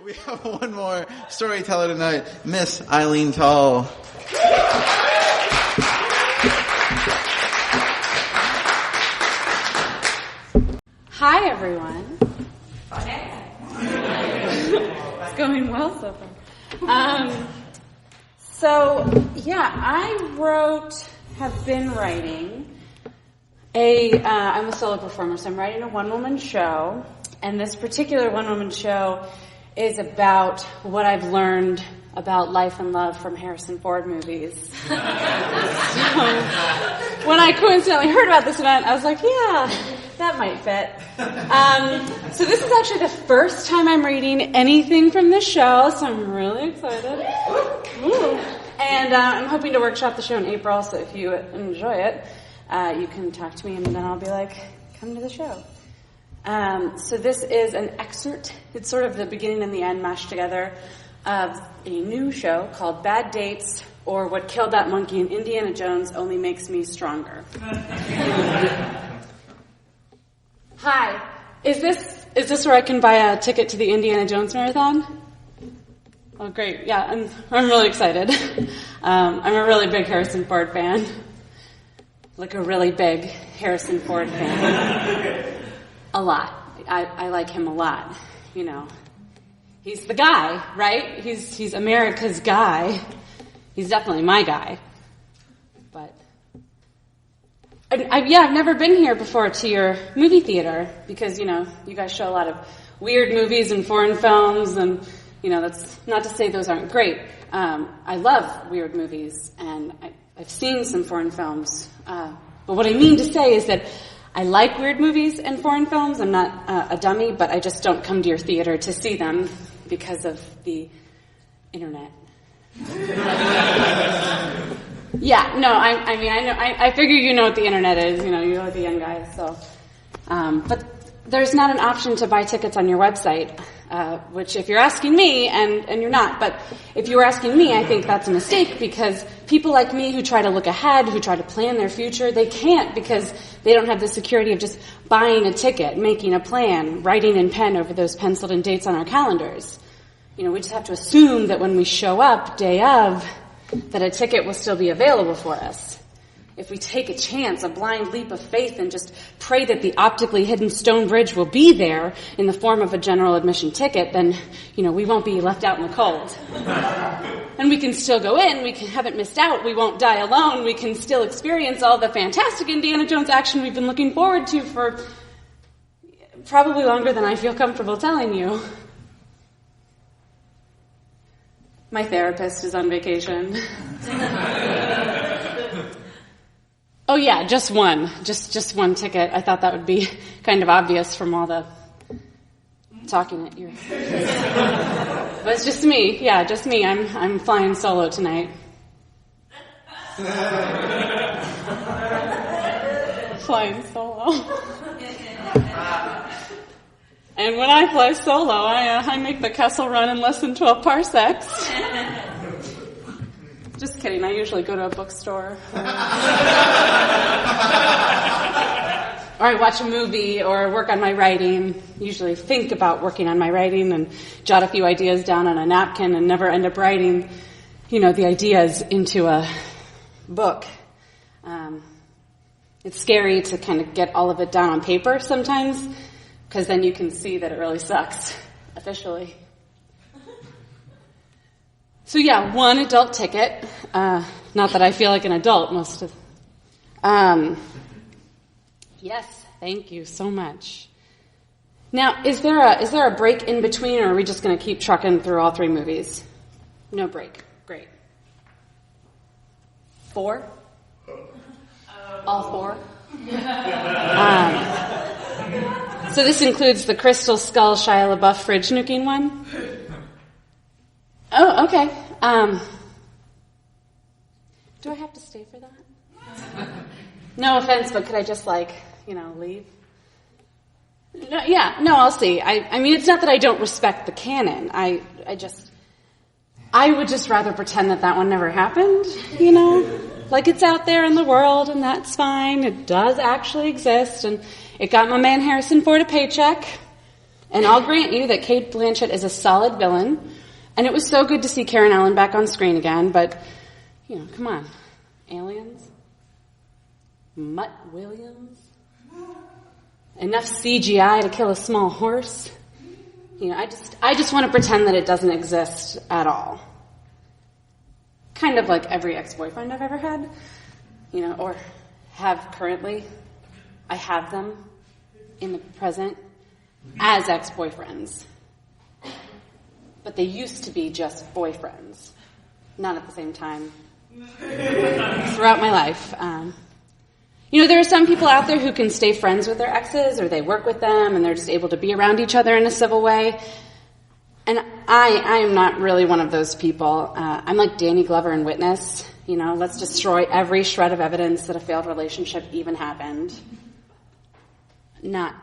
We have one more storyteller tonight, Miss Eileen Tull. Hi, everyone. It's going well so far. I have been writing I'm a solo performer, so I'm writing a one-woman show, and this particular one-woman show is about what I've learned about life and love from Harrison Ford movies. So, when I coincidentally heard about this event, I was like, yeah, that might fit. So this is actually the first time I'm reading anything from this show, so I'm really excited. Ooh. And I'm hoping to workshop the show in April, so if you enjoy it, you can talk to me, and then I'll be like, come to the show. So this is an excerpt. It's sort of the beginning and the end mashed together of a new show called Bad Dates, or What Killed That Monkey in Indiana Jones Only Makes Me Stronger. Hi. Is this where I can buy a ticket to the Indiana Jones Marathon? Oh, great. Yeah, I'm really excited. I'm a really big Harrison Ford fan. Like a really big Harrison Ford fan. A lot. I like him a lot, you know. He's the guy, right? He's America's guy. He's definitely my guy. But I've never been here before to your movie theater because, you know, you guys show a lot of weird movies and foreign films, and, you know, that's not to say those aren't great. I love weird movies, and I've seen some foreign films. But what I mean to say is that I like weird movies and foreign films. I'm not a dummy, but I just don't come to your theater to see them because of the internet. Yeah, no, I mean, I know. I figure you know what the internet is. You know, you're the young guys. So, but there's not an option to buy tickets on your website. Which, if you're asking me, and you're not, but if you were asking me, I think that's a mistake, because people like me who try to look ahead, who try to plan their future, they can't because they don't have the security of just buying a ticket, making a plan, writing in pen over those penciled in dates on our calendars. You know, we just have to assume that when we show up day of, that a ticket will still be available for us. If we take a chance, a blind leap of faith, and just pray that the optically hidden stone bridge will be there in the form of a general admission ticket, then, you know, we won't be left out in the cold. And we can still go in. We haven't missed out. We won't die alone. We can still experience all the fantastic Indiana Jones action we've been looking forward to for probably longer than I feel comfortable telling you. My therapist is on vacation. Oh yeah, just one. Just one ticket. I thought that would be kind of obvious from all the talking at your But it's just me. Yeah, just me. I'm flying solo tonight. Flying solo. And when I fly solo, I make the Kessel Run in less than 12 parsecs. Just kidding. I usually go to a bookstore. Or I watch a movie or work on my writing. Usually think about working on my writing and jot a few ideas down on a napkin and never end up writing, you know, the ideas into a book. It's scary to kind of get all of it down on paper sometimes, because then you can see that it really sucks officially. So yeah, one adult ticket. Not that I feel like an adult most of. Yes, thank you so much. Now, is there a break in between, or are we just going to keep trucking through all three movies? No break. Great. 4? All 4? So this includes the Crystal Skull Shia LaBeouf fridge nuking one? Oh, okay. Do I have to stay for that? No offense, but could I just, leave? No, I'll see. I mean, it's not that I don't respect the canon. I would just rather pretend that one never happened, you know? Like, it's out there in the world, and that's fine. It does actually exist, and it got my man Harrison Ford a paycheck. And I'll grant you that Cate Blanchett is a solid villain, and it was so good to see Karen Allen back on screen again, but, come on. Aliens? Mutt Williams? Enough CGI to kill a small horse? I just want to pretend that it doesn't exist at all. Kind of like every ex-boyfriend I've ever had, or have currently. I have them in the present as ex-boyfriends. But they used to be just boyfriends. Not at the same time. Throughout my life. There are some people out there who can stay friends with their exes, or they work with them, and they're just able to be around each other in a civil way. And I am not really one of those people. I'm like Danny Glover in Witness. Let's destroy every shred of evidence that a failed relationship even happened. Not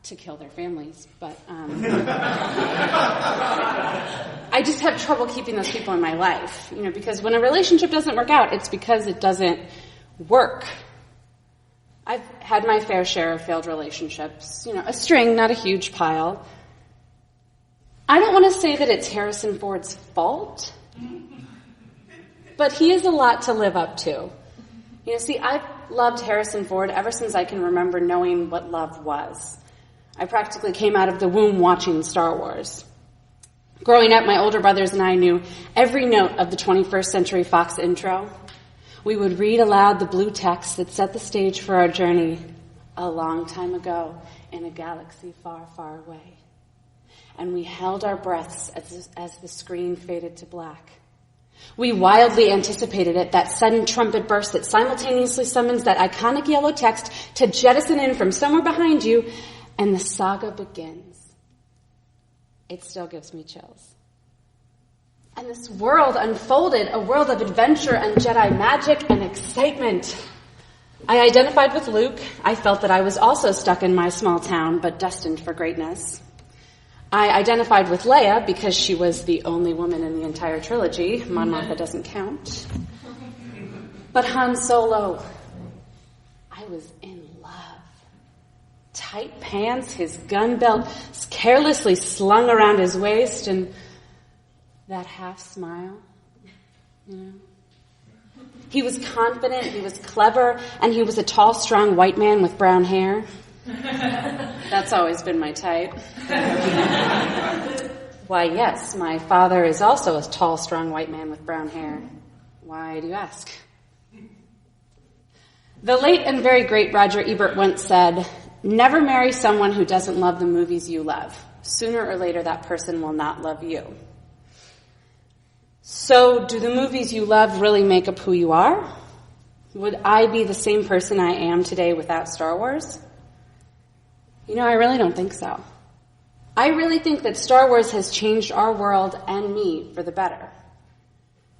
to kill their families, but I just have trouble keeping those people in my life. Because when a relationship doesn't work out, it's because it doesn't work. I've had my fair share of failed relationships, a string, not a huge pile. I don't want to say that it's Harrison Ford's fault, but he has a lot to live up to. I've loved Harrison Ford ever since I can remember knowing what love was. I practically came out of the womb watching Star Wars. Growing up, my older brothers and I knew every note of the 21st Century Fox intro. We would read aloud the blue text that set the stage for our journey a long time ago in a galaxy far, far away. And we held our breaths as the screen faded to black. We wildly anticipated it, that sudden trumpet burst that simultaneously summons that iconic yellow text to jettison in from somewhere behind you, and the saga begins. It still gives me chills. And this world unfolded, a world of adventure and Jedi magic and excitement. I identified with Luke. I felt that I was also stuck in my small town, but destined for greatness. I identified with Leia because she was the only woman in the entire trilogy. Mon Mothma doesn't count. But Han Solo, I was in love. Tight pants, his gun belt carelessly slung around his waist, and that half smile, He was confident, he was clever, and he was a tall, strong white man with brown hair. That's always been my type. Why, yes, my father is also a tall, strong white man with brown hair. Why do you ask? The late and very great Roger Ebert once said, "Never marry someone who doesn't love the movies you love. Sooner or later, that person will not love you." So, do the movies you love really make up who you are? Would I be the same person I am today without Star Wars? I really don't think so. I really think that Star Wars has changed our world and me for the better.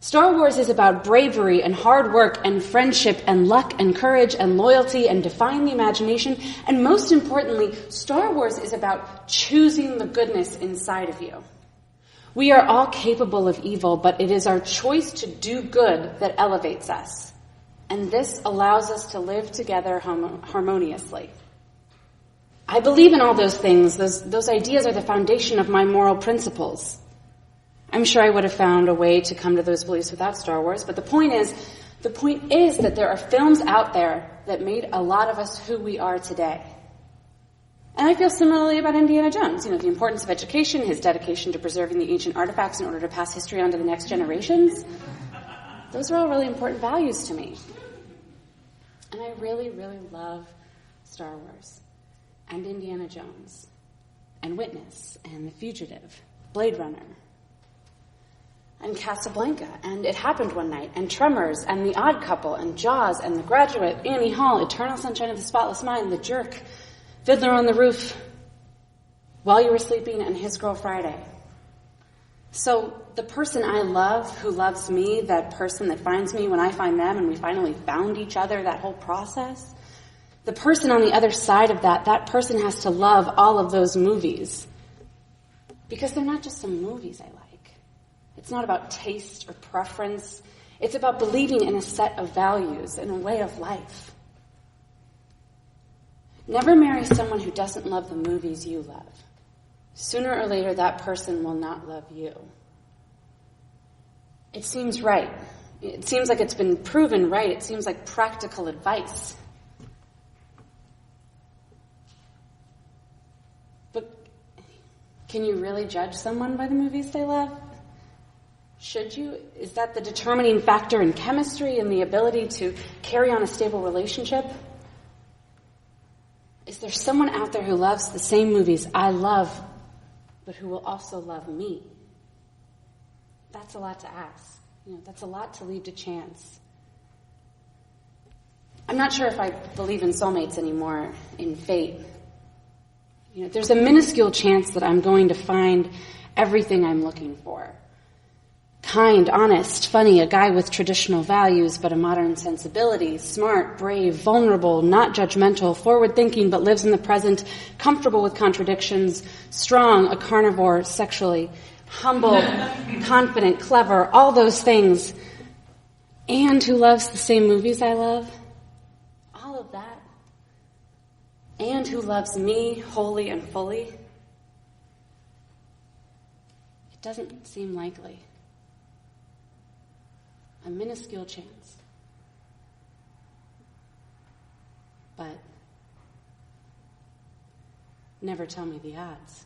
Star Wars is about bravery and hard work and friendship and luck and courage and loyalty and defying the imagination. And most importantly, Star Wars is about choosing the goodness inside of you. We are all capable of evil, but it is our choice to do good that elevates us. And this allows us to live together harmoniously. I believe in all those things. Those ideas are the foundation of my moral principles. I'm sure I would have found a way to come to those beliefs without Star Wars, but the point is that there are films out there that made a lot of us who we are today. And I feel similarly about Indiana Jones. The importance of education, his dedication to preserving the ancient artifacts in order to pass history on to the next generations. Those are all really important values to me. And I really, really love Star Wars and Indiana Jones and Witness and The Fugitive, Blade Runner, and Casablanca, and It Happened One Night, and Tremors, and The Odd Couple, and Jaws, and The Graduate, Annie Hall, Eternal Sunshine of the Spotless Mind, The Jerk, Fiddler on the Roof, While You Were Sleeping, and His Girl Friday. So the person I love, who loves me, that person that finds me when I find them, and we finally found each other, that whole process, the person on the other side of that person has to love all of those movies. Because they're not just some movies I like. It's not about taste or preference. It's about believing in a set of values and a way of life. Never marry someone who doesn't love the movies you love. sooner or later that person will not love you. It seems right. It seems like it's been proven right. It seems like practical advice. But can you really judge someone by the movies they love? Should you? Is that the determining factor in chemistry and the ability to carry on a stable relationship? Is there someone out there who loves the same movies I love, but who will also love me? That's a lot to ask. That's a lot to leave to chance. I'm not sure if I believe in soulmates anymore, in fate. There's a minuscule chance that I'm going to find everything I'm looking for. Kind, honest, funny, a guy with traditional values but a modern sensibility, smart, brave, vulnerable, not judgmental, forward-thinking but lives in the present, comfortable with contradictions, strong, a carnivore sexually, humble, confident, clever, all those things, and who loves the same movies I love. All of that. And who loves me wholly and fully. It doesn't seem likely. A minuscule chance. But never tell me the odds.